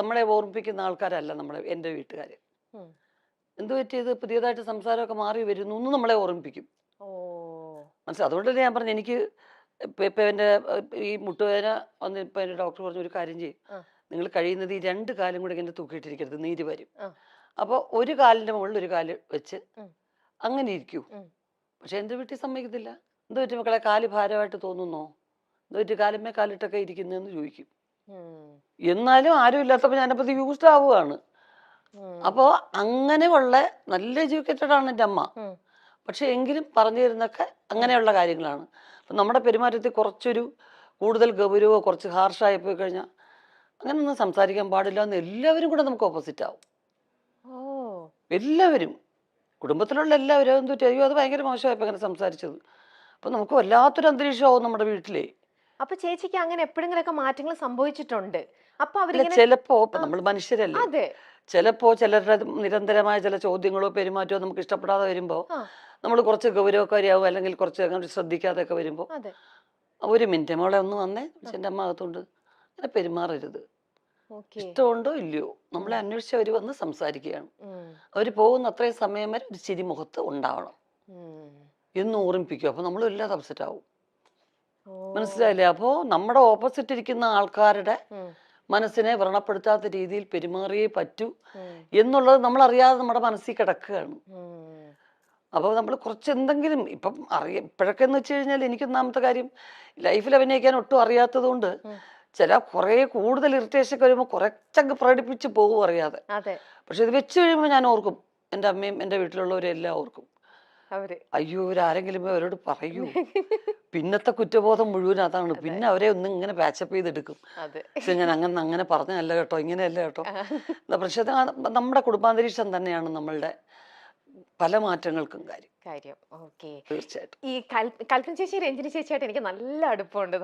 നമ്മളെ ഓർമ്മിപ്പിക്കുന്ന ആൾക്കാരല്ല എൻ്റെ വീട്ടുകാർ. എന്ത് പറ്റിയത്, പുതിയതായിട്ട് സംസാരമൊക്കെ മാറി വരുന്നു എന്ന് നമ്മളെ ഓർമ്മിപ്പിക്കും. മനസ്സിലായി. അതുകൊണ്ട് തന്നെ ഞാൻ പറഞ്ഞു, എനിക്ക് ഇപ്പം എൻ്റെ ഈ മുട്ടുവേദന വന്ന് ഇപ്പം എൻ്റെ ഡോക്ടർ പറഞ്ഞു, ഒരു കാര്യം ചെയ്യും, നിങ്ങൾ കഴിയുന്നത് ഈ 2 കാലും കൂടെ ഇങ്ങനെ തൂക്കിയിട്ടിരിക്കരുത്, നീര് വരും. അപ്പോൾ ഒരു കാലിൻ്റെ മുകളിൽ ഒരു കാല് വെച്ച് അങ്ങനെ ഇരിക്കൂ. പക്ഷെ എൻ്റെ വീട്ടിൽ സമ്മതിക്കത്തില്ല. എന്ത് പറ്റി മക്കളെ, കാല് ഭാരമായിട്ട് തോന്നുന്നോ, എന്ത് പറ്റി കാലുമേ കാലിട്ടൊക്കെ ഇരിക്കുന്നതെന്ന് ചോദിക്കും. എന്നാലും ആരും ഇല്ലാത്തപ്പോൾ ഞാനപ്പോൾ യൂസ്ഡ് ആവുകയാണ്. അപ്പോൾ അങ്ങനെയുള്ള നല്ല എഡ്യൂക്കേറ്റഡ് ആണ് എൻ്റെ അമ്മ. പക്ഷെ എങ്കിലും പറഞ്ഞു തരുന്നൊക്കെ അങ്ങനെയുള്ള കാര്യങ്ങളാണ്. അപ്പം നമ്മുടെ പെരുമാറ്റത്തിൽ കുറച്ചൊരു കൂടുതൽ ഗൗരവമോ കുറച്ച് ഹാർഷായി പോയി കഴിഞ്ഞാൽ അങ്ങനെയൊന്നും സംസാരിക്കാൻ പാടില്ല എന്ന് എല്ലാവരും കൂടെ നമുക്ക് ഓപ്പോസിറ്റ് ആവും. എല്ലാവരും, കുടുംബത്തിലുള്ള എല്ലാവരും എന്ത് പറ്റി, അയ്യോ അത് ഭയങ്കര മോശമായപ്പോൾ അങ്ങനെ സംസാരിച്ചത്. അപ്പം നമുക്ക് വല്ലാത്തൊരു അന്തരീക്ഷമാവും നമ്മുടെ വീട്ടിലെ. അപ്പൊ ചേച്ചിക്ക് അങ്ങനെ എപ്പോഴെങ്കിലൊക്കെ മാറ്റങ്ങൾ സംഭവിച്ചിട്ടുണ്ട്? അപ്പൊ ചിലപ്പോ നമ്മൾ മനുഷ്യരല്ലേ, ചിലപ്പോ ചിലരുടെ നിരന്തരമായ ചില ചോദ്യങ്ങളോ പെരുമാറ്റമോ നമുക്ക് ഇഷ്ടപ്പെടാതെ വരുമ്പോ നമ്മൾ കുറച്ച് ഗൗരവക്കാരിയാവും, അല്ലെങ്കിൽ കുറച്ച് അങ്ങനെ ശ്രദ്ധിക്കാതെയൊക്കെ വരുമ്പോ, 1 മിനിറ്റ് മോളെ ഒന്ന് വന്നേ, എൻ്റെ അമ്മ അകത്തുണ്ട്, അങ്ങനെ പെരുമാറരുത്. ഇഷ്ടമുണ്ടോ ഇല്ലയോ, നമ്മളെ അന്വേഷിച്ച് അവർ വന്ന് സംസാരിക്കുകയാണ്. അവർ പോകുന്ന അത്രയും സമയം വരെ ഒരു ചിരി മുഖത്ത് ഉണ്ടാവണം എന്ന് ഓർമ്മിപ്പിക്കും. അപ്പൊ നമ്മൾ വല്ലാതെ അപ്സെറ്റ് ആവും. മനസ്സിലായില്ലേ? അപ്പോ നമ്മുടെ ഓപ്പോസിറ്റ് ഇരിക്കുന്ന ആൾക്കാരുടെ മനസ്സിനെ വ്രണപ്പെടുത്താത്ത രീതിയിൽ പെരുമാറിയേ പറ്റൂ എന്നുള്ളത് നമ്മൾ അറിയാതെ നമ്മുടെ മനസ്സിൽ കിടക്കുകയാണ്. അപ്പോൾ നമ്മൾ കുറച്ച് എന്തെങ്കിലും ഇപ്പം ഇപ്പോഴൊക്കെ എന്ന് വെച്ച് കഴിഞ്ഞാൽ, എനിക്ക് ഒന്നാമത്തെ കാര്യം ലൈഫിൽ അഭിനയിക്കാൻ ഒട്ടും അറിയാത്തത് കൊണ്ട് ചില കുറേ കൂടുതൽ ഇറിറ്റേഷൻ ഒക്കെ വരുമ്പോൾ കുറച്ചങ്ങ് പ്രകടിപ്പിച്ച് പോകും അറിയാതെ. പക്ഷെ ഇത് വെച്ച് കഴിയുമ്പോൾ ഞാൻ ഓർക്കും, എൻ്റെ അമ്മയും എൻ്റെ വീട്ടിലുള്ളവരെല്ലാം ഓർക്കും, അയ്യോ ഇവരാരെങ്കിലും അവരോട് പറയൂ. പിന്നത്തെ കുറ്റബോധം മുഴുവൻ അതാണ്. പിന്നെ അവരെ ഒന്നും ഇങ്ങനെ പാച്ചപ്പ് ചെയ്തെടുക്കും. പക്ഷെ ഞാൻ അങ്ങനെ പറഞ്ഞല്ല കേട്ടോ, ഇങ്ങനെയല്ല കേട്ടോ. പക്ഷെ നമ്മുടെ കുടുംബാന്തരീക്ഷം തന്നെയാണ് നമ്മളുടെ പല മാറ്റങ്ങൾക്കും കാര്യം. തീർച്ചയായിട്ടും. ഈ കൽപ്പന ചേച്ചി രഞ്ജിനി ചേച്ചിയായിട്ട് എനിക്ക് നല്ല അടുപ്പമുണ്ട്.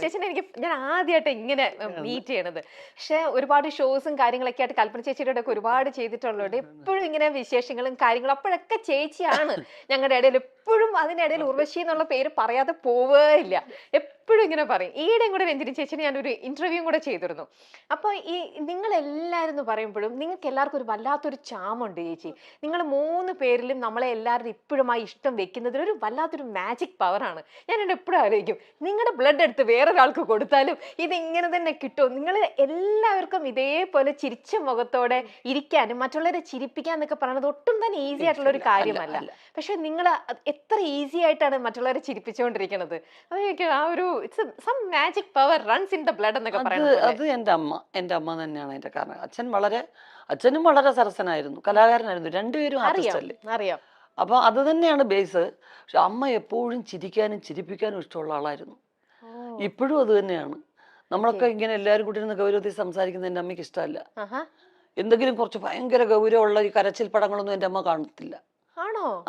ചേച്ചിനെ ഞാൻ ആദ്യമായിട്ട് ഇങ്ങനെ മീറ്റ് ചെയ്യണത്. പക്ഷെ ഒരുപാട് ഷോസും കാര്യങ്ങളൊക്കെ ആയിട്ട് കൽപ്പന ചേച്ചിയുടെ ഒക്കെ ഒരുപാട് ചെയ്തിട്ടുള്ളതുകൊണ്ട് എപ്പോഴും ഇങ്ങനെ വിശേഷങ്ങളും കാര്യങ്ങളും അപ്പോഴൊക്കെ ചേച്ചിയാണ് ഞങ്ങളുടെ ഇടയിൽ എപ്പോഴും. അതിനിടയിൽ ഉർവശി എന്നുള്ള പേര് പറയാതെ പോവേയില്ല, എപ്പോഴും ഇങ്ങനെ പറയും. ഈയിടെയും കൂടെ രഞ്ജിനി ചേച്ചിനെ ഞാനൊരു ഇന്റർവ്യൂ കൂടെ ചെയ്തിരുന്നു. അപ്പൊ ഈ നിങ്ങൾ എല്ലാവരും എന്ന് പറയുമ്പോഴും നിങ്ങൾക്ക് എല്ലാവർക്കും ഒരു വല്ലാത്തൊരു ചാമുണ്ട് ചേച്ചി. നിങ്ങൾ 3 പേരിലും നമ്മളെ എല്ലാവരും ഇപ്പോഴും ആ ഇഷ്ടം വെക്കുന്നതിൽ ഒരു വല്ലാത്തൊരു മാജിക് പവറാണ്. ഞാൻ എന്നെ എപ്പോഴും ആലോചിക്കും, നിങ്ങളുടെ ബ്ലഡ് എടുത്ത് വേറൊരാൾക്ക് കൊടുത്താലും ഇതിങ്ങനെ തന്നെ കിട്ടും. നിങ്ങൾ എല്ലാവർക്കും ഇതേപോലെ ചിരിച്ച മുഖത്തോടെ ഇരിക്കാനും മറ്റുള്ളവരെ ചിരിപ്പിക്കാന്നൊക്കെ പറയുന്നത് ഒട്ടും തന്നെ ഈസി ആയിട്ടുള്ള ഒരു കാര്യമല്ല. പക്ഷെ നിങ്ങൾ എത്ര ഈസി ആയിട്ടാണ് മറ്റുള്ളവരെ ചിരിപ്പിച്ചുകൊണ്ടിരിക്കുന്നത്. അതൊക്കെ ആ ഒരു സം magic power runs in the blood എന്നൊക്കെ പറയുന്നത്. അത് എൻ്റെ അമ്മ തന്നെയാണ് അതിന്റെ കാരണം. അച്ഛനും വളരെ സരസനായിരുന്നു, കലാകാരനായിരുന്നു, രണ്ടുപേരും ആർട്ടിസ്റ്റ് അല്ലേ. അറിയാം. അപ്പൊ അത് തന്നെയാണ് ബേസ്. പക്ഷെ അമ്മ എപ്പോഴും ചിരിക്കാനും ചിരിപ്പിക്കാനും ഇഷ്ടമുള്ള ആളായിരുന്നു. ഇപ്പോഴും അത് തന്നെയാണ്. നമ്മളൊക്കെ ഇങ്ങനെ എല്ലാവരും കൂടി ഇരുന്ന് ഗൗരവത്തിൽ സംസാരിക്കുന്നത് എൻ്റെ അമ്മയ്ക്ക് ഇഷ്ടമല്ല. എന്തെങ്കിലും കുറച്ച് ഭയങ്കര ഗൗരവമുള്ള ഈ കരച്ചിൽ പടങ്ങളൊന്നും എൻ്റെ അമ്മ കാണത്തില്ല.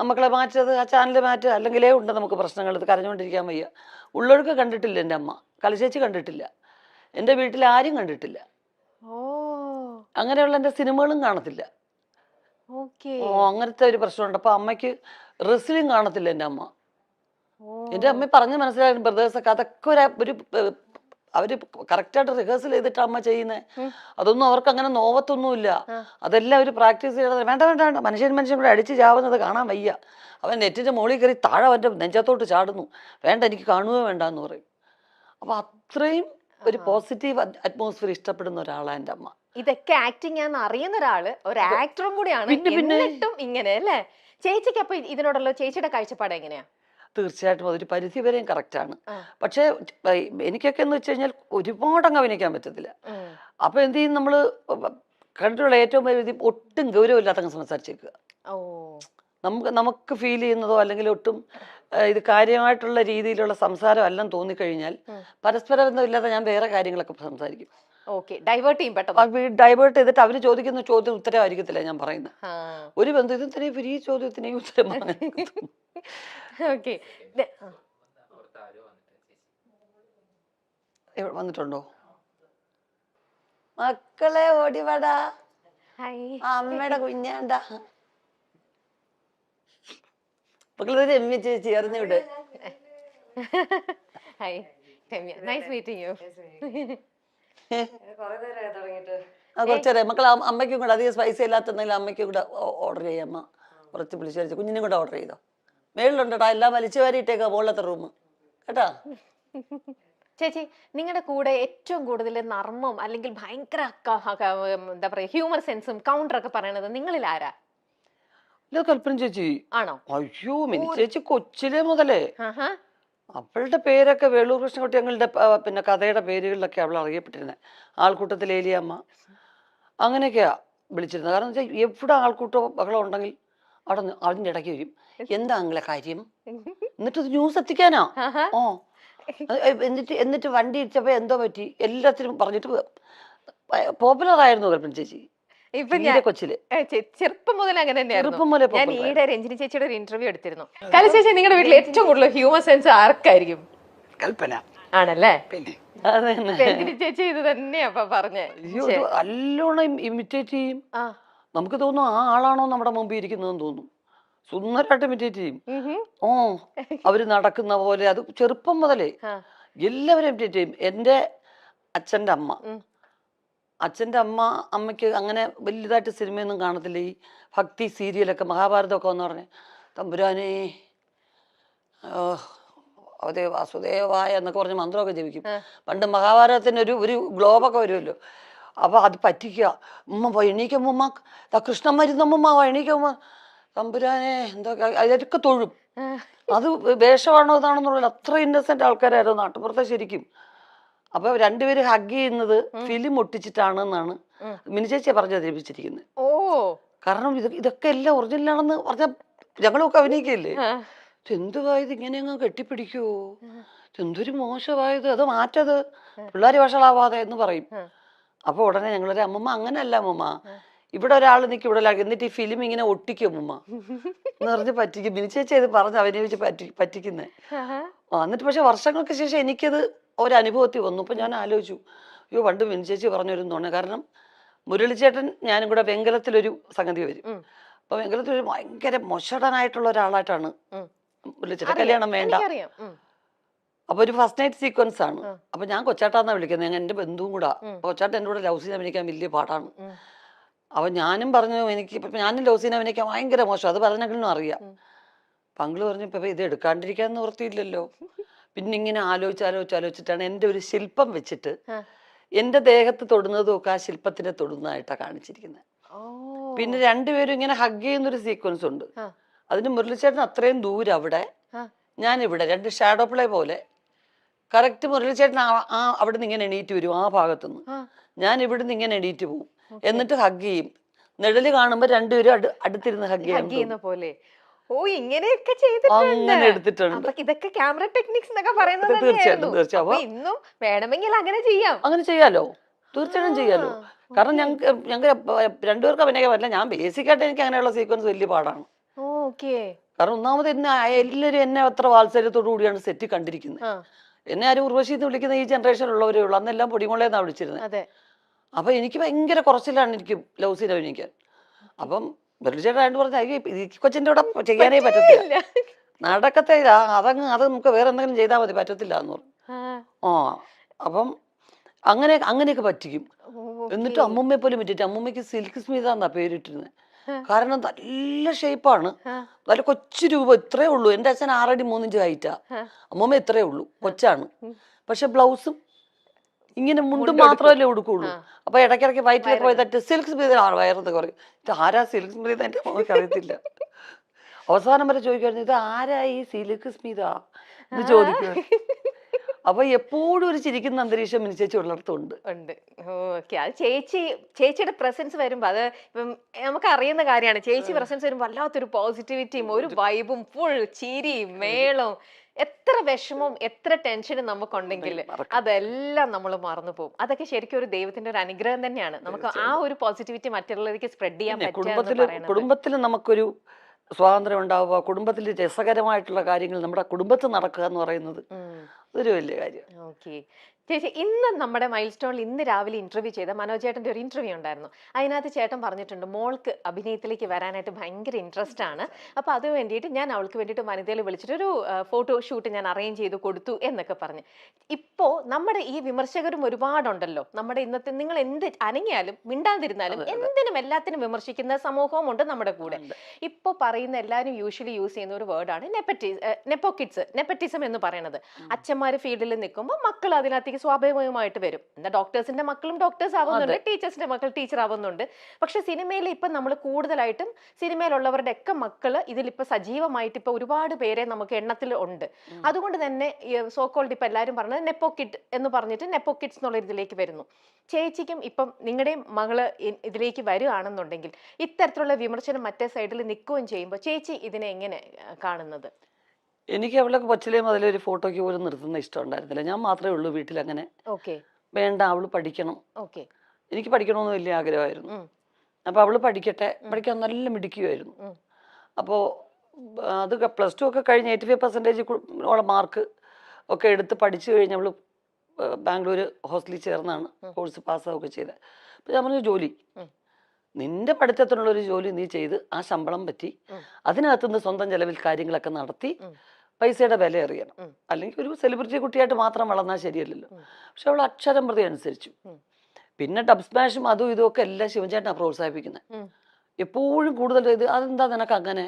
മക്കളെ മാറ്റത്, ആ ചാനൽ മാറ്റുക, അല്ലെങ്കിലേ ഉണ്ട് നമുക്ക് പ്രശ്നങ്ങൾ, ഇത് കരഞ്ഞുകൊണ്ടിരിക്കാൻ വയ്യ. ഉള്ളൊഴുക്ക് കണ്ടിട്ടില്ല എൻ്റെ അമ്മ, കലശേച്ചി കണ്ടിട്ടില്ല, എൻ്റെ വീട്ടിൽ ആരും കണ്ടിട്ടില്ല. അങ്ങനെയുള്ള എൻ്റെ സിനിമകളും കാണത്തില്ല. അങ്ങനത്തെ ഒരു പ്രശ്നമുണ്ട്. അപ്പൊ അമ്മയ്ക്ക് റെസ്ലിംഗ് കാണത്തില്ല എൻ്റെ അമ്മ. എൻ്റെ അമ്മ പറഞ്ഞ് മനസ്സിലായിരുന്നു, ബ്രദേഴ്സൊക്കെ അതൊക്കെ ഒരു അവര് കറക്റ്റായിട്ട് റിഹേഴ്സൽ ചെയ്തിട്ട് അമ്മ ചെയ്യുന്നത്. അതൊന്നും അവർക്ക് അങ്ങനെ നോവത്തൊന്നുമില്ല. അതെല്ലാം അവർ പ്രാക്ടീസ് ചെയ്യണത്. വേണ്ട വേണ്ട വേണ്ട, മനുഷ്യൻ കൂടെ അടിച്ച് ചാവുന്നത് കാണാൻ വയ്യ, അവൻ നെറ്റിന്റെ മുകളിൽ കയറി താഴെ അവൻ്റെ നെഞ്ചത്തോട്ട് ചാടുന്നു, വേണ്ട എനിക്ക് കാണുകയോ വേണ്ട എന്ന് പറയും. അപ്പൊ അത്രയും ഒരു പോസിറ്റീവ് അറ്റ്മോസ്ഫിയർ ഇഷ്ടപ്പെടുന്ന ഒരാളാണ് എൻ്റെ അമ്മ. ഇതൊക്കെ ആക്ടിങ് ആണെന്ന് അറിയുന്ന ഒരാള്, ഒരു ആക്ടറും കൂടിയാണ്. എന്നിട്ടും ഇങ്ങനെ അല്ലേ? ചേച്ചിക്ക് അപ്പൊ ഇതിനോടുള്ള ചേച്ചിയുടെ കാഴ്ചപ്പാട് എങ്ങനെയാ? തീർച്ചയായിട്ടും അതൊരു പരിധി വരെയും കറക്റ്റാണ്. പക്ഷെ എനിക്കൊക്കെ എന്ന് വെച്ച് കഴിഞ്ഞാൽ ഒരുപാട് അങ്ങ് അഭിനയിക്കാൻ പറ്റത്തില്ല. അപ്പൊ എന്ത് ചെയ്യും, നമ്മള് കണ്ടിട്ടുള്ള ഏറ്റവും പരിധി ഒട്ടും ഗൗരവമില്ലാത്ത അങ്ങ് സംസാരിച്ചേക്കുക. നമുക്ക് ഫീൽ ചെയ്യുന്നതോ അല്ലെങ്കിൽ ഒട്ടും ഇത് കാര്യമായിട്ടുള്ള രീതിയിലുള്ള സംസാരം എല്ലാം തോന്നിക്കഴിഞ്ഞാൽ പരസ്പര ബന്ധമില്ലാതെ ഞാൻ വേറെ കാര്യങ്ങളൊക്കെ സംസാരിക്കും. ഡൈവേർട്ട് ചെയ്തിട്ട് അവര് ചോദിക്കുന്ന ചോദ്യം ഉത്തരവായിരിക്കത്തില്ല ഞാൻ പറയുന്നത്. ഒരു ബന്ധത്തിന് ഈ ചോദ്യത്തിന് ഉത്തരം വന്നിട്ടുണ്ടോ? മക്കളെ ഓടിവാടാ, അമ്മയുടെ കുഞ്ഞാണ്ടാ. മക്കളെ രമ്യ ചേച്ചി അറിഞ്ഞു വിട്. Nice meeting you. കുറച്ചേരം മക്കൾ അമ്മയ്ക്കും കൂടെ അധികം സ്പൈസി ഇല്ലാത്തെന്തെങ്കിലും അമ്മയ്ക്കും കൂടെ ഓർഡർ ചെയ്യാം. അമ്മ കുറച്ച് വിളിച്ചു വരച്ച് കുഞ്ഞിനും കൂടെ ഓർഡർ ചെയ്തോ. മേളിലുണ്ടോടാ, എല്ലാം വലിച്ചു വാരിയിട്ടേക്കാ മുകളിലത്തെ റൂം കേട്ടാ. ചേച്ചി, നിങ്ങളുടെ കൂടെ ഏറ്റവും കൂടുതൽ നർമ്മം അല്ലെങ്കിൽ ഭയങ്കര എന്താ പറയാ ഹ്യൂമർ സെൻസും കൗണ്ടറൊക്കെ പറയണത് നിങ്ങളിൽ ആരാ? കൽപ്പന ചേച്ചി ആണോ? അയ്യോ, മിനി ചേച്ചി കൊച്ചിലെ മുതലേ അവളുടെ പേരൊക്കെ വേളൂർ കൃഷ്ണൻകുട്ടി ഞങ്ങളുടെ പിന്നെ കഥയുടെ പേരുകളിലൊക്കെ അവൾ അറിയപ്പെട്ടിരുന്നത്. ആൾക്കൂട്ടത്തിൽ ഏലിയമ്മ അങ്ങനെയൊക്കെയാ വിളിച്ചിരുന്നത്. കാരണം വെച്ചാൽ എവിടെ ആൾക്കൂട്ടോ ബഹളം ഉണ്ടെങ്കിൽ അവിടെ അതിൻ്റെ ഇടയ്ക്ക് വരും. എന്താ നിങ്ങളെ കാര്യം, എന്നിട്ട് ന്യൂസ് എത്തിക്കാനാ. എന്നിട്ട് വണ്ടി ഇടിച്ചപ്പോ എന്തോ പറ്റി എല്ലാത്തിനും പറഞ്ഞിട്ട് പോപ്പുലർ ആയിരുന്നു കൽപ്പന ചേച്ചി. ഇപ്പൊ കൊച്ചില് ചെറുപ്പം മുതൽ അങ്ങനെ തന്നെയായിരുന്നു. ഞാൻ ഈയിടെ രഞ്ജിനി ചേച്ചിയുടെ ഒരു ഇന്റർവ്യൂ എടുത്തിരുന്നു. കല ചേച്ചി, നിങ്ങളുടെ വീട്ടിൽ ഏറ്റവും കൂടുതൽ ഹ്യൂമർ സെൻസ് ആർക്കായിരിക്കും? കൽപ്പന ആണല്ലേ? രഞ്ജിനി ചേച്ചി ഇത് തന്നെയാ പറഞ്ഞേ. നല്ലോണം ഇമിറ്റേറ്റ് ചെയ്യും. നമുക്ക് തോന്നും ആ ആളാണോ നമ്മുടെ മുമ്പിൽ ഇരിക്കുന്നതെന്ന് തോന്നും. സുന്ദരമായിട്ട് ഇമിറ്റേറ്റ് ചെയ്യും. അവര് നടക്കുന്ന പോലെ. അത് ചെറുപ്പം മുതലേ എല്ലാവരും ഇമിറ്റേറ്റ് ചെയ്യും. എൻ്റെ അച്ഛൻ്റെ അമ്മയ്ക്ക് അങ്ങനെ വലുതായിട്ട് സിനിമയൊന്നും കാണത്തില്ല. ഈ ഭക്തി സീരിയലൊക്കെ മഹാഭാരതമൊക്കെ എന്ന് പറഞ്ഞ് തമ്പുരാനേ അതേ വാസുദേവായ എന്നൊക്കെ പറഞ്ഞ് മന്ത്രമൊക്കെ ജപിക്കും. പണ്ട് മഹാഭാരതത്തിന് ഒരു ഗ്ലോബൊക്കെ വരുമല്ലോ. അപ്പൊ അത് പറ്റിക്കുക. ഉമ്മ എണീക്കുമ്മ കൃഷ്ണൻ മരുന്നമ്മ എണീക്കുമ്മ തമ്പുരാനെ എന്തൊക്കെ അതിലൊക്കെ തൊഴും. അത് വേഷമാണോ ഇതാണെന്നുള്ള അത്ര ഇന്നസെന്റ് ആൾക്കാരായിരുന്നു നാട്ടുപുറത്തെ ശരിക്കും. അപ്പൊ രണ്ടുപേര് ഹഗ് ചെയ്യുന്നത് ഫിലിം ഒട്ടിച്ചിട്ടാണ് എന്നാണ് മിനി ചേച്ചിയെ പറഞ്ഞു ധരിപ്പിച്ചിരിക്കുന്നത്. കാരണം ഇതൊക്കെ എല്ലാം ഒറിജിനലാണെന്ന് പറഞ്ഞ ഞങ്ങളൊക്കെ അഭിനയിക്കല്ലേ. എന്തുവായത് ഇങ്ങനെ അങ്ങ് കെട്ടിപ്പിടിക്കുവോ, എന്തൊരു മോശമായത്, അത് മാറ്റത് പിള്ളേര് വഷളാവാതെ എന്ന് പറയും. അപ്പൊ ഉടനെ ഞങ്ങളൊരു അമ്മമ്മ അങ്ങനെയല്ല അമ്മമ്മ, ഇവിടെ ഒരാൾ നിൽക്കും ഇവിടെ എന്നിട്ട് ഈ ഫിലിം ഇങ്ങനെ ഒട്ടിക്കും അമ്മമ്മ എന്ന് പറഞ്ഞ് പറ്റിക്കും. മിനി ചേച്ചി ഇത് പറഞ്ഞ് അഭിനയിച്ച് പറ്റിക്കുന്നേ. എന്നിട്ട് പക്ഷെ വർഷങ്ങൾക്ക് ശേഷം എനിക്കത് ഒരനുഭവത്തിൽ വന്നു. അപ്പൊ ഞാൻ ആലോചിച്ചു, അയ്യോ പണ്ട് മിനി ചേച്ചി പറഞ്ഞിരുന്നോണേ. കാരണം മുരളിച്ചേട്ടൻ ഞാനും കൂടെ വെങ്കലത്തിലൊരു സംഗതി വരും. അപ്പൊ വെങ്കലത്തിലൊരു ഭയങ്കര മൊശടനായിട്ടുള്ള ഒരാളായിട്ടാണ് മുരളിച്ചേട്ടൻ. കല്യാണം വേണ്ട. അപ്പൊ ഒരു ഫസ്റ്റ് നൈറ്റ് സീക്വൻസ് ആണ്. അപ്പൊ ഞാൻ കൊച്ചാട്ടാന്നാ വിളിക്കുന്നത്, ഞാൻ എന്റെ ബന്ധുവും കൂടാ. കൊച്ചാട്ടൻ എൻ്റെ കൂടെ ലവ് സീൻ അഭിനയിക്കാൻ വലിയ പാടാണ്. അപ്പൊ ഞാനും പറഞ്ഞു ഞാനും ലവ് സീൻ അഭിനയിക്കാൻ ഭയങ്കര മോശം, അത് പറഞ്ഞെങ്കിലും അറിയാം. പങ്കള് പറഞ്ഞു ഇപ്പൊ ഇത് എടുക്കാണ്ടിരിക്കാൻ നിവൃത്തിയില്ലല്ലോ. പിന്നെ ഇങ്ങനെ ആലോചിച്ചിട്ടാണ് എൻ്റെ ഒരു ശില്പം വെച്ചിട്ട് എൻ്റെ ദേഹത്ത് തൊടുന്നതും ഒക്കെ ആ ശില്പത്തിനെ തൊടുന്നതായിട്ടാണ് കാണിച്ചിരിക്കുന്നത്. പിന്നെ രണ്ടുപേരും ഇങ്ങനെ ഹഗ് ചെയ്യുന്നൊരു സീക്വൻസ് ഉണ്ട്. അതിന് മുരളിച്ചേട്ടൻ അത്രയും ദൂരം അവിടെ, ഞാനിവിടെ, രണ്ട് ഷാഡോ പ്ലേ പോലെ. കറക്റ്റ് മുരളിച്ചേട്ടൻ അവിടെ നിന്ന് ഇങ്ങനെ എണീറ്റ് വരും ആ ഭാഗത്തുനിന്ന്, ഞാൻ ഇവിടുന്ന് ഇങ്ങനെ എണീറ്റ് പോവും. എന്നിട്ട് ഹഗ് ചെയ്യും. നിഴല് കാണുമ്പോ രണ്ടുപേരും അടുത്തിരുന്ന് ഹഗ് ചെയ്യുന്ന പോലെ. ഇങ്ങനെയൊക്കെ എടുത്തിട്ടുണ്ട്. ഇതൊക്കെ ക്യാമറ ടെക്നിക്സ് എന്നൊക്കെ പറയുന്നത്. തീർച്ചയായിട്ടും ഇന്നും വേണമെങ്കിൽ അങ്ങനെ ചെയ്യാം. അങ്ങനെ ചെയ്യാലോ, തീർച്ചയായിട്ടും ചെയ്യാലോ. കാരണം ഞങ്ങൾക്ക് രണ്ടുപേർക്ക് അഭിനയിക്കാൻ പറ്റില്ല. ഞാൻ ബേസിക്കായിട്ട് എനിക്ക് അങ്ങനെയുള്ള സീക്വൻസ് വലിയ പാടാണ്. കാരണം ഒന്നാമത് എല്ലാവരും എന്നെ അത്ര വാത്സല്യത്തോടു കൂടിയാണ് സെറ്റ് കണ്ടിരിക്കുന്നത്. എന്നെ ആരും ഉർവശി എന്ന് വിളിക്കുന്ന ഈ ജനറേഷനിലുള്ളവരേ ഉള്ളൂ. അന്നെല്ലാം പൊടിമുളയെന്നാണ് വിളിച്ചിരുന്നത്. അപ്പൊ എനിക്ക് ഭയങ്കര കുറച്ചിലാണ് എനിക്ക് ലവ് സീൻ അഭിനയിക്കാൻ. അപ്പം വെറുചേട്ടായിട്ട് പറഞ്ഞ ഈ കൊച്ചിന്റെ കൂടെ ചെയ്യാനേ പറ്റത്തില്ല, നടക്കത്തെ അത് നമുക്ക് വേറെ എന്തെങ്കിലും ചെയ്താൽ മതി, പറ്റത്തില്ല എന്ന് പറഞ്ഞു. അപ്പം അങ്ങനെയൊക്കെ പറ്റിക്കും. എന്നിട്ട് അമ്മൂമ്മയെ പോലും പറ്റിയിട്ട് അമ്മൂമ്മയ്ക്ക് സിൽക്ക് സ്മിത എന്നാ പേരിട്ടിരുന്നത്. കാരണം നല്ല ഷേപ്പാണ്, നല്ല കൊച്ചു രൂപം, ഇത്രേ ഉള്ളൂ. എൻ്റെ അച്ഛൻ 6 അടി 3 ഇഞ്ച് ഹൈറ്റാ, അമ്മൂമ്മ ഇത്രേ ഉള്ളൂ, കൊച്ചാണ്. പക്ഷെ ബ്ലൗസും ഇങ്ങനെ മുണ്ടും മാത്രമല്ലേ ഉടുക്കുള്ളൂ. അപ്പൊ ഇടയ്ക്കിടയ്ക്ക് വയറ്റിൽ പോയി തട്ട് സിൽക്ക് സ്മിത വയറെന്ന് പറയും. ഇത് ആരാ സിൽക്ക് സ്മിത, എൻ്റെ അമ്മയ്ക്ക് അറിയത്തില്ല. അവസാനം വരെ ചോദിക്കുമായിരുന്നു, ഇത് ആരാ ഈ സിൽക്ക് സ്മിത എന്ന് ചോദിക്കുക. അപ്പൊ എപ്പോഴും ഒരു ചിരിക്കുന്ന അന്തരീക്ഷം മിനി ചേച്ചി ഉള്ളിടത്തുണ്ട്. ചേച്ചിയുടെ പ്രസൻസ് വരുമ്പോ അത് ഇപ്പം നമുക്ക് അറിയുന്ന കാര്യമാണ്. ചേച്ചി പ്രസൻസ് വരുമ്പോ വല്ലാത്തൊരു പോസിറ്റിവിറ്റിയും ഒരു വൈബും ഫുൾ ചിരിയും മേളവും. എത്ര വിഷമവും എത്ര ടെൻഷനും നമുക്കുണ്ടെങ്കിൽ അതെല്ലാം നമ്മൾ മറന്നു പോകും. അതൊക്കെ ശരിക്കും ഒരു ദൈവത്തിന്റെ ഒരു അനുഗ്രഹം തന്നെയാണ്. നമുക്ക് ആ ഒരു പോസിറ്റിവിറ്റി മറ്റുള്ളവർക്ക് സ്പ്രെഡ് ചെയ്യാൻ പറ്റും. കുടുംബത്തിൽ നമുക്കൊരു സ്വാതന്ത്ര്യം ഉണ്ടാവുക, കുടുംബത്തിൽ രസകരമായിട്ടുള്ള കാര്യങ്ങൾ നമ്മുടെ കുടുംബത്തിൽ നടക്കുക എന്ന് പറയുന്നത് ഒരു വലിയ കാര്യം. ചേച്ചി ഇന്ന് നമ്മുടെ മൈൽ സ്റ്റോണിൽ ഇന്ന് രാവിലെ ഇന്റർവ്യൂ ചെയ്ത മനോജ് ചേട്ടന്റെ ഒരു ഇന്റർവ്യൂ ഉണ്ടായിരുന്നു. അതിനകത്ത് ചേട്ടൻ പറഞ്ഞിട്ടുണ്ട് മോൾക്ക് അഭിനയത്തിലേക്ക് വരാനായിട്ട് ഭയങ്കര ഇൻട്രസ്റ്റ് ആണ്. അപ്പൊ അത് വേണ്ടിയിട്ട് ഞാൻ അവൾക്ക് വേണ്ടിയിട്ട് വനിതയിൽ വിളിച്ചിട്ട് ഒരു ഫോട്ടോ ഷൂട്ട് ഞാൻ അറേഞ്ച് ചെയ്ത് കൊടുത്തു എന്നൊക്കെ പറഞ്ഞ്. ഇപ്പോ നമ്മുടെ ഈ വിമർശകരും ഒരുപാടുണ്ടല്ലോ. നമ്മുടെ ഇന്നത്തെ നിങ്ങൾ എന്ത് അനങ്ങിയാലും മിണ്ടാതിരുന്നാലും എന്തിനും എല്ലാത്തിനും വിമർശിക്കുന്ന സമൂഹവും ഉണ്ട് നമ്മുടെ കൂടെ. ഇപ്പൊ പറയുന്ന എല്ലാവരും യൂഷ്വലി യൂസ് ചെയ്യുന്ന ഒരു വേർഡാണ് നെപ്പോക്കിഡ്സം എന്ന് പറയുന്നത്. അച്ഛന്മാര് ഫീൽഡിൽ നിൽക്കുമ്പോൾ മക്കൾ അതിനകത്തേക്ക് സ്വാഭാവികമായിട്ട് വരും. എന്താ ഡോക്ടേഴ്സിന്റെ മക്കളും ഡോക്ടേഴ്സ് ആവുന്നുണ്ട്, ടീച്ചേഴ്സിന്റെ മക്കൾ ടീച്ചർ ആവുന്നുണ്ട്. പക്ഷെ സിനിമയിൽ ഇപ്പൊ നമ്മൾ കൂടുതലായിട്ടും സിനിമയിലുള്ളവരുടെ ഒക്കെ മക്കള് ഇതിലിപ്പോ സജീവമായിട്ട് ഇപ്പൊ ഒരുപാട് പേരെ നമുക്ക് എണ്ണത്തിൽ ഉണ്ട്. അതുകൊണ്ട് തന്നെ സോക്കോൾഡ് ഇപ്പൊ എല്ലാവരും പറഞ്ഞത് നെപ്പോ കിഡ് എന്ന് പറഞ്ഞിട്ട് നെപ്പോ കിഡ്സ് എന്നുള്ള ഇതിലേക്ക് വരുന്നു. ചേച്ചിക്കും ഇപ്പം നിങ്ങളുടെയും മകള് ഇതിലേക്ക് വരികയാണെന്നുണ്ടെങ്കിൽ ഇത്തരത്തിലുള്ള വിമർശനം മറ്റേ സൈഡിൽ നിൽക്കുകയും ചെയ്യുമ്പോൾ ചേച്ചി ഇതിനെ എങ്ങനെ കാണുന്നത്? എനിക്ക് അവളൊക്കെ കൊച്ചിലേ മുതലേ ഒരു ഫോട്ടോയ്ക്ക് പോലും നിർത്തുന്ന ഇഷ്ടം ഉണ്ടായിരുന്നില്ല. ഞാൻ മാത്രമേ ഉള്ളൂ വീട്ടിൽ അങ്ങനെ വേണ്ട അവള് പഠിക്കണം, എനിക്ക് പഠിക്കണമെന്ന് വലിയ ആഗ്രഹമായിരുന്നു. അപ്പൊ അവള് പഠിക്കാൻ നല്ല മിടുക്കിയായിരുന്നു. അപ്പോൾ അത് +2 ഒക്കെ കഴിഞ്ഞ് 85% മാർക്ക് ഒക്കെ എടുത്ത് പഠിച്ചു കഴിഞ്ഞ് അവള് ബാംഗ്ലൂർ ഹോസ്റ്റലിൽ ചേർന്നാണ് കോഴ്സ് പാസ്സാവുകയൊക്കെ ചെയ്തത്. അപ്പൊ ഞാൻ പറഞ്ഞു ജോലി, നിന്റെ പഠിത്തത്തിനുള്ളൊരു ജോലി നീ ചെയ്ത് ആ ശമ്പളം പറ്റി അതിനകത്തുനിന്ന് സ്വന്തം ചെലവിൽ കാര്യങ്ങളൊക്കെ നടത്തി പൈസയുടെ വില അറിയണം. അല്ലെങ്കിൽ ഒരു സെലിബ്രിറ്റി കുട്ടിയായിട്ട് മാത്രം വളർന്നാൽ ശരിയല്ലല്ലോ. പക്ഷെ അവൾ അക്ഷരം പ്രതി അനുസരിച്ചു. പിന്നെ ഡബ് സ്മാഷും അതും ഇതും ഒക്കെ എല്ലാം ശിവൻചേട്ടനാണ് പ്രോത്സാഹിപ്പിക്കുന്നത്. എപ്പോഴും കൂടുതൽ ഇത് അതെന്താ നിനക്ക് അങ്ങനെ,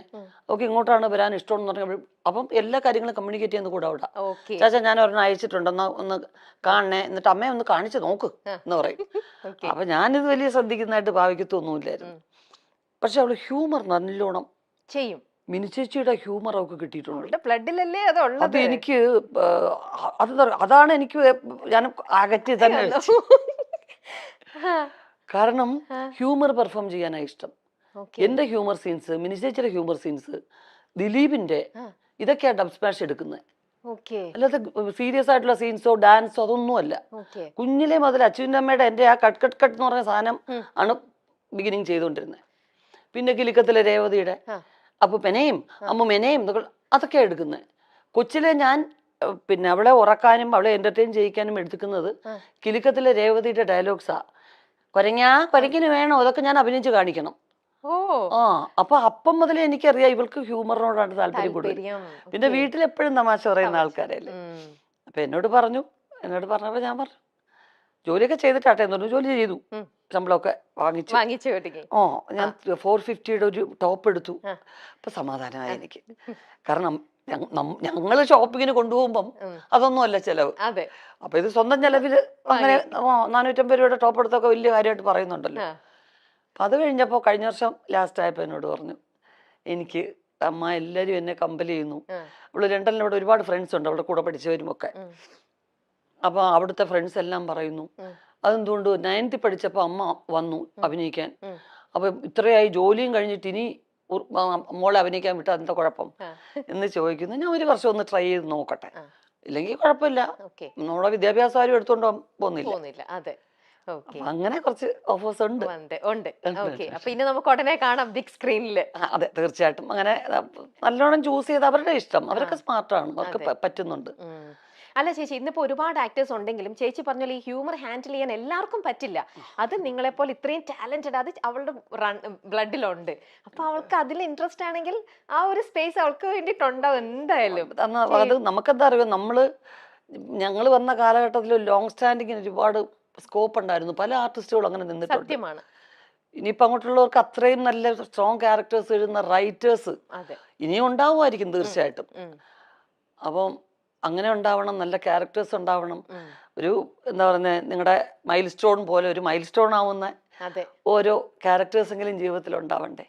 ഓക്കെ ഇങ്ങോട്ടാണ് വരാൻ ഇഷ്ടം എന്ന് പറഞ്ഞാൽ അപ്പം എല്ലാ കാര്യങ്ങളും കമ്മ്യൂണിക്കേറ്റ് ചെയ്യുന്ന കൂടെ അവിടെ ചാച്ചാ ഞാൻ ഒരെണ്ണം അയച്ചിട്ടുണ്ട് ഒന്ന് കാണണേ, എന്നിട്ട് അമ്മയെ ഒന്ന് കാണിച്ച് നോക്ക് എന്ന് പറയും. അപ്പൊ ഞാനിത് വലിയ ശ്രദ്ധിക്കുന്നതായിട്ട് ഭാവിക്കത്തൊന്നുമില്ലായിരുന്നു. പക്ഷെ അവള് ഹ്യൂമർ നല്ലോണം ചെയ്യും. മിനിച്ചേച്ചിയുടെ ഹ്യൂമർ അവൾക്ക് കിട്ടിയിട്ടുണ്ട്. അത് എനിക്ക് അതാണ് എനിക്ക് ഞാൻ അകറ്റി തന്നെ കാരണം ഹ്യൂമർ പെർഫോം ചെയ്യാനായി ഇഷ്ടം. എന്റെ ഹ്യൂമർ സീൻസ്, മിനിച്ചേച്ചിയുടെ ഹ്യൂമർ സീൻസ്, ദിലീപിന്റെ ഇതൊക്കെയാ ഡബ് സ്മാഷ് എടുക്കുന്നത്. അല്ലാതെ സീരിയസ് ആയിട്ടുള്ള സീൻസോ ഡാൻസോ അതൊന്നും അല്ല. കുഞ്ഞിലെ മുതൽ അച്ഛൻ്റെ അമ്മയുടെ എന്റെ ആ കട്ട് കട്ട് കട്ട് എന്ന് പറഞ്ഞ സാധനം ആണ് ബിഗിനിങ് ചെയ്തുകൊണ്ടിരുന്നത്. പിന്നെ കിലുക്കത്തിലെ രേവതിയുടെ അപ്പുപ്പനെയും അമ്മുമെനെയും അതൊക്കെയാ എടുക്കുന്നത്. കൊച്ചിലെ ഞാൻ പിന്നെ അവളെ ഉറക്കാനും അവളെ എന്റർടൈൻ ചെയ്യിക്കാനും എടുക്കുന്നത് കിലുക്കത്തിലെ രേവതിയുടെ ഡയലോഗ്സാ. കൊരങ്ങിന് വേണോ അതൊക്കെ ഞാൻ അഭിനയിച്ച് കാണിക്കണം. അപ്പൊ അപ്പം മുതലേ എനിക്കറിയാം ഇവൾക്ക് ഹ്യൂമറിനോടാണ് താല്പര്യം കൂടുതൽ. പിന്നെ വീട്ടിലെപ്പോഴും തമാശ പറയുന്ന ആൾക്കാരല്ലേ. അപ്പൊ എന്നോട് പറഞ്ഞപ്പോ ഞാൻ പറഞ്ഞു ജോലിയൊക്കെ ചെയ്തിട്ടാട്ടെ എന്ന് പറഞ്ഞു. ജോലി ചെയ്തു, ശമ്പളമൊക്കെ വാങ്ങിച്ചു. ഞാൻ 450യുടെ ഒരു ടോപ്പ് എടുത്തു. അപ്പൊ സമാധാനമായി എനിക്ക്. കാരണം ഞങ്ങള് ഷോപ്പിങ്ങിന് കൊണ്ടുപോകുമ്പം അതൊന്നും അല്ല ചെലവ്. അപ്പൊ ഇത് സ്വന്തം ചെലവില് അങ്ങനെ 450 രൂപയുടെ ടോപ്പ് എടുത്തൊക്കെ വലിയ കാര്യമായിട്ട് പറയുന്നുണ്ടല്ലോ. അപ്പൊ അത് കഴിഞ്ഞപ്പോ കഴിഞ്ഞ വർഷം ലാസ്റ്റ് ആയപ്പോ എന്നോട് പറഞ്ഞു എനിക്ക് അമ്മ എല്ലാരും എന്നെ കമ്പൽ ചെയ്യുന്നു. അവള് ലണ്ടനിൽ ഇവിടെ ഒരുപാട് ഫ്രണ്ട്സ് ഉണ്ട്, അവളുടെ കൂടെ പഠിച്ചവരും ഒക്കെ. അപ്പൊ അവിടുത്തെ ഫ്രണ്ട്സ് എല്ലാം പറയുന്നു അതെന്തുകൊണ്ട് 9th പഠിച്ചപ്പോ അമ്മ വന്നു അഭിനയിക്കാൻ. അപ്പൊ ഇത്രയായി ജോലിയും കഴിഞ്ഞിട്ട് ഇനി മോളെ അഭിനയിക്കാൻ വിട്ടാ എന്താ കുഴപ്പം എന്ന് ചോദിക്കുന്നു. ഞാൻ ഒരു വർഷം ഒന്ന് ട്രൈ ചെയ്ത് നോക്കട്ടെ, ഇല്ലെങ്കിൽ കുഴപ്പമില്ല. നമ്മളെ വിദ്യാഭ്യാസം ആരും എടുത്തോണ്ട് പോകുന്നില്ല. അങ്ങനെ കുറച്ച് ഓഫേഴ്സ് ഉണ്ട്. പിന്നെ നമുക്ക് ഉടനെ കാണാം ബിഗ് സ്ക്രീനിൽ. അതെ തീർച്ചയായിട്ടും. അങ്ങനെ നല്ലോണം ചൂസ് ചെയ്ത് അവരുടെ ഇഷ്ടം, അവരൊക്കെ സ്മാർട്ടാണ്, അവർക്ക് പറ്റുന്നുണ്ട്. അല്ല ചേച്ചി, ഇന്നിപ്പോ ഒരുപാട് ആക്ടേഴ്സ് ഉണ്ടെങ്കിലും ചേച്ചി പറഞ്ഞാൽ ഈ ഹ്യൂമർ ഹാൻഡിൽ ചെയ്യാൻ എല്ലാവർക്കും പറ്റില്ല. അത് നിങ്ങളെപ്പോലെ ഇത്രയും ടാലന്റഡ് അത് അവളുടെ ബ്ലഡിലുണ്ട്. അപ്പൊ അവൾക്ക് അതിൽ ഇൻട്രസ്റ്റ് ആണെങ്കിൽ ആ ഒരു സ്പേസ് അവൾക്ക് വേണ്ടിയിട്ടുണ്ടാവും എന്തായാലും. അത് നമുക്കെന്താ അറിയാം, ഞങ്ങള് വന്ന കാലഘട്ടത്തിൽ ലോങ് സ്റ്റാൻഡിങ്ങിന് ഒരുപാട് സ്കോപ്പ് ഉണ്ടായിരുന്നു. പല ആർട്ടിസ്റ്റുകളും അങ്ങനെ നിന്നിട്ടുണ്ട്. സത്യമാണ്. ഇനിയിപ്പോ അങ്ങോട്ടുള്ളവർക്ക് അത്രയും നല്ല സ്ട്രോങ് ക്യാരക്ടേഴ്സ് എഴുതുന്ന റൈറ്റേഴ്സ് ഇനിയും ഉണ്ടാവുമായിരിക്കും തീർച്ചയായിട്ടും. അപ്പം അങ്ങനെ ഉണ്ടാവണം, നല്ല ക്യാരക്ടേഴ്സ് ഉണ്ടാവണം. ഒരു എന്താ പറയുന്നത്, നിങ്ങളുടെ മൈൽ സ്റ്റോൺ പോലെ ഒരു മൈൽ സ്റ്റോൺ ആവുന്ന ഓരോ ക്യാരക്ടേഴ്സ് എങ്കിലും ജീവിതത്തിൽ ഉണ്ടാവണ്ടേ.